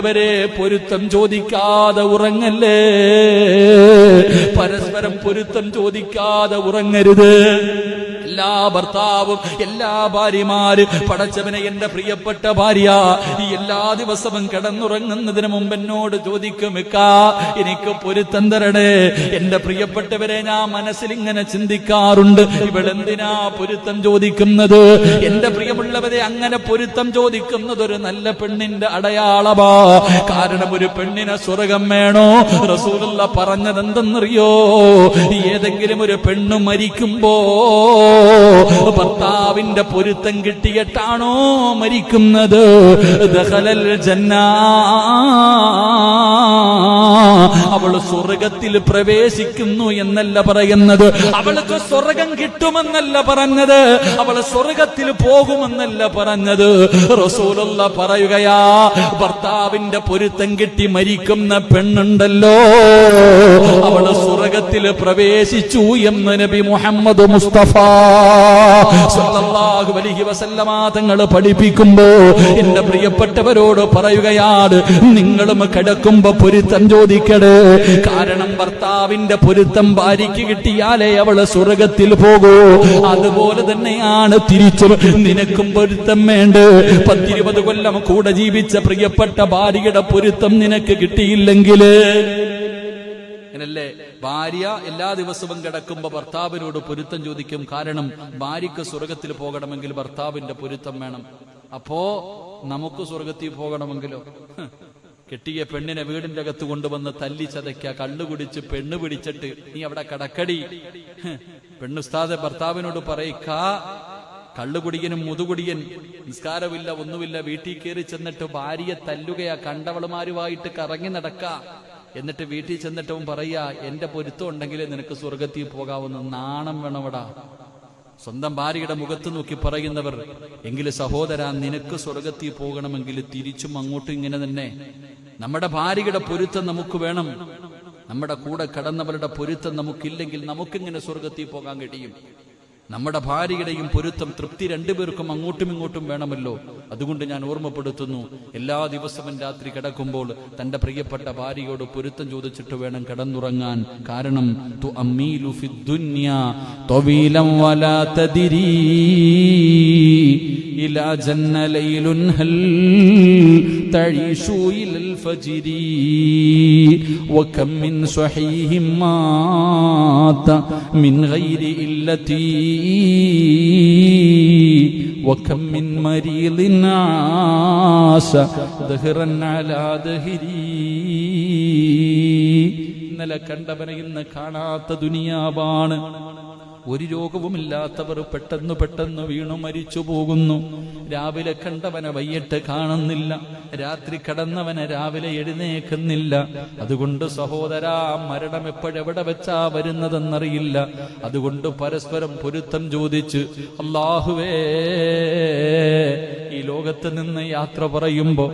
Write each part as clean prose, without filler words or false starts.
അവരെ പൊരുത്തം ചോദിക്കാതെ ഉറങ്ങല്ലേ, പരസ്പരം പൊരുത്തം ചോദിക്കാതെ ഉറങ്ങരുത്. എല്ലാ ഭർത്താവും എല്ലാ ഭാര്യമാര് പടച്ചവനെ എന്റെ പ്രിയപ്പെട്ട ഭാര്യ ഈ എല്ലാ ദിവസവും കിടന്നുറങ്ങുന്നതിന് മുമ്പ് എന്നോട് ചോദിക്കും, എനിക്ക് പൊരുത്തം തരണേ. എന്റെ പ്രിയപ്പെട്ടവരെ, ഞാൻ മനസ്സിൽ ഇങ്ങനെ ചിന്തിക്കാറുണ്ട്, ഇവളെന്തിനാ പൊരുത്തം ചോദിക്കുന്നത്? എന്റെ പ്രിയമുള്ളവരെ, അങ്ങനെ പൊരുത്തം ചോദിക്കുന്നത് ഒരു നല്ല പെണ്ണിന്റെ അടയാളമാ. കാരണം ഒരു പെണ്ണിനെ സ്വർഗം വേണോ? റസൂലുള്ള പറഞ്ഞത് എന്തെന്നറിയോ? ഏതെങ്കിലും ഒരു പെണ്ണ് മരിക്കുമ്പോ ഭർത്താവിന്റെ പൊരുത്തം കിട്ടിയിട്ടാണോ മരിക്കുന്നത്? ദഖലൽ ജന്ന, അവൾ സ്വർഗത്തിൽ പ്രവേശിക്കുന്നു എന്നല്ല പറയുന്നത്, അവൾക്ക് സ്വർഗം കിട്ടുമെന്നല്ല പറഞ്ഞത്, അവൾ സ്വർഗത്തിൽ പോകുമെന്നല്ല പറഞ്ഞത്. റസൂലുള്ള പറയുകയാ, ഭർത്താവിന്റെ പൊരുത്തം കിട്ടി മരിക്കുന്ന പെണ്ണുണ്ടല്ലോ, അവൾ സ്വർഗത്തിൽ പ്രവേശിച്ചു എന്ന് നബി മുഹമ്മദ് മുസ്തഫ സല്ലല്ലാഹു അലൈഹി വസല്ലമ തങ്ങൾ പഠിപ്പിക്കുമ്പോ എന്റെ പ്രിയപ്പെട്ടവരോട് പറയുകയാണ്, നിങ്ങളും കിടക്കുമ്പോ പൊരുത്തം ചോദിക്കണേ. കാരണം ഭർത്താവിന്റെ പൊരുത്തം ഭാര്യയ്ക്ക് കിട്ടിയാലേ അവള് സ്വർഗത്തിൽ പോകൂ. അതുപോലെ തന്നെയാണ് തിരിച്ചും, നിനക്കും പൊരുത്തം വേണ്ട. 10-20 കൊല്ലം കൂടെ ജീവിച്ച പ്രിയപ്പെട്ട ഭാര്യയുടെ പൊരുത്തം നിനക്ക് കിട്ടിയില്ലെങ്കില്, അങ്ങനല്ലേ ഭാര്യ എല്ലാ ദിവസവും കിടക്കുമ്പോ ഭർത്താവിനോട് പൊരുത്തം ചോദിക്കും. കാരണം ഭാര്യക്ക് സ്വർഗത്തിൽ പോകണമെങ്കിൽ ഭർത്താവിന്റെ പൊരുത്തം വേണം. അപ്പോ നമുക്ക് സ്വർഗത്തിൽ പോകണമെങ്കിലോ കെട്ടിയ പെണ്ണിനെ വീടിന്റെ അകത്ത് കൊണ്ടുവന്ന് തല്ലി ചതയ്ക്ക, കള്ളുകുടിച്ച് പെണ്ണ് പിടിച്ചിട്ട് നീ അവിടെ കടക്കടി. പെണ്ണുസ്താദ് ഭർത്താവിനോട് പറയിക്ക, കള്ളുകുടിയനും മുതുകുടിയൻ, നിസ്കാരമില്ല ഒന്നുമില്ല, വീട്ടിൽ കയറി ചെന്നിട്ട് ഭാര്യയെ തല്ലുകയാ, കണ്ടവളുമാരുമായിട്ട് കറങ്ങി നടക്ക. എന്നിട്ട് വീട്ടിൽ ചെന്നിട്ടവും പറയാ, എന്റെ പൊരുത്തം ഉണ്ടെങ്കിൽ നിനക്ക് സ്വർഗത്തിൽ പോകാവുന്ന. നാണം വേണവടാ. സ്വന്തം ഭാര്യയുടെ മുഖത്ത് നോക്കി പറയുന്നവർ. എങ്കിൽ സഹോദരാ, നിനക്ക് സ്വർഗത്തിൽ പോകണമെങ്കിൽ തിരിച്ചും അങ്ങോട്ടും ഇങ്ങനെ തന്നെ. നമ്മുടെ ഭാര്യയുടെ പൊരുത്തം നമുക്ക് വേണം. നമ്മുടെ കൂടെ കടന്നവരുടെ പൊരുത്തം നമുക്കില്ലെങ്കിൽ നമുക്കിങ്ങനെ സ്വർഗത്തിൽ പോകാൻ കഴിയും? നമ്മുടെ ഭാര്യയുടെയും പൊരുത്തം, തൃപ്തി രണ്ടുപേർക്കും അങ്ങോട്ടും ഇങ്ങോട്ടും വേണമല്ലോ. അതുകൊണ്ട് ഞാൻ ഓർമ്മപ്പെടുത്തുന്നു, എല്ലാ ദിവസവും രാത്രി കിടക്കുമ്പോൾ തന്റെ പ്രിയപ്പെട്ട ഭാര്യയോട് പൊരുത്തം ചോദിച്ചിട്ട് വേണം കിടന്നുറങ്ങാൻ. കാരണം തുഅമ്മീലു ഫിദ്ദുനിയ തവീലൻ വലാ തദിരി ഇലാ ജന്ന ലൈലുൻ ഹൽ തഈശു ഇലൽ ഫജ്രി വകം മിൻ സ്വഹീഹിൻ മാത മിൻ ഗൈരി ഇല്ലതി വകം മിൻ മരീദിൻ ആസ ദഹ്റൻ അലാ ദഹ്രി. ഇന്നലെ കണ്ടവനെ ഇന്ന് കാണാത്ത ദുനിയാവാണ്. ഒരു രോഗവുമില്ലാത്തവർ പെട്ടെന്ന് വീണു മരിച്ചു പോകുന്നു. രാവിലെ കണ്ടവനെ വൈകിട്ട് കാണുന്നില്ല, രാത്രി കടന്നവനെ രാവിലെ എഴുന്നേക്കുന്നില്ല. അതുകൊണ്ട് സഹോദരാ, മരണം എപ്പോഴെവിടെ വെച്ചാ വരുന്നതെന്നറിയില്ല. അതുകൊണ്ട് പരസ്പരം പൊരുത്തം ചോദിച്ച്, അല്ലാഹുവേ, ഈ ലോകത്ത് നിന്ന് യാത്ര പറയുമ്പോ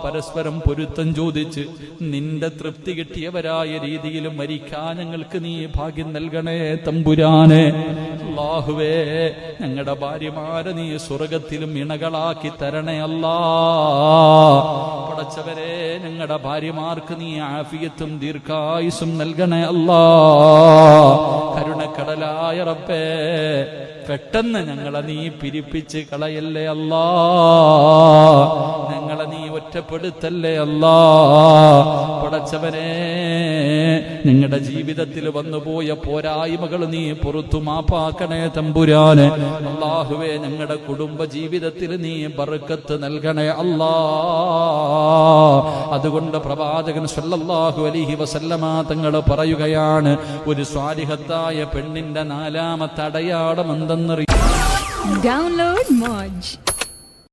പരസ്പരം പൊരുത്തം ചോദിച്ച് നിന്റെ തൃപ്തി കിട്ടിയവരായ രീതിയിൽ മരിക്കാൻ ഞങ്ങൾക്ക് നീ ഭാഗ്യം നൽകണേ തമ്പുരാനെ. അല്ലാഹുവേ, ഞങ്ങളുടെ ഭാര്യമാരെ നീ സ്വർഗത്തിലും ഇണകളാക്കി തരണേ അല്ലാ. പടച്ചവരെ, ഞങ്ങളുടെ ഭാര്യമാർക്ക് നീ ആഫിയത്തും ദീർഘായുസും നൽകണേ അല്ലാ. കരുണക്കടലായ റബ്ബേ, പെട്ടെന്ന് ഞങ്ങളെ നീ പിരിപ്പിച്ച് കളയല്ലേ അല്ലാ. ഞങ്ങളെ നീ ഒറ്റപ്പെടുത്തല്ലേ അല്ലാ. പടച്ചവനെ, നിങ്ങളുടെ ജീവിതത്തിൽ വന്നുപോയ പോരായ്മകൾ നീ പുറത്തു മാപ്പാക്കണേ തമ്പുരാനെ. അല്ലാഹുവേ, ഞങ്ങളുടെ കുടുംബ ജീവിതത്തിൽ നീ ബർക്കത്ത് നൽകണേ അല്ലാ. അതുകൊണ്ട് പ്രവാചകൻ സല്ലല്ലാഹു അലൈഹി വസല്ലമ തങ്ങൾ പറയുകയാണ്, ഒരു സ്വാലിഹത്തായ പെണ്ണിന്റെ 4ാമത്തെ അടയാളം എന്തെന്നറിയാം? Download Moj.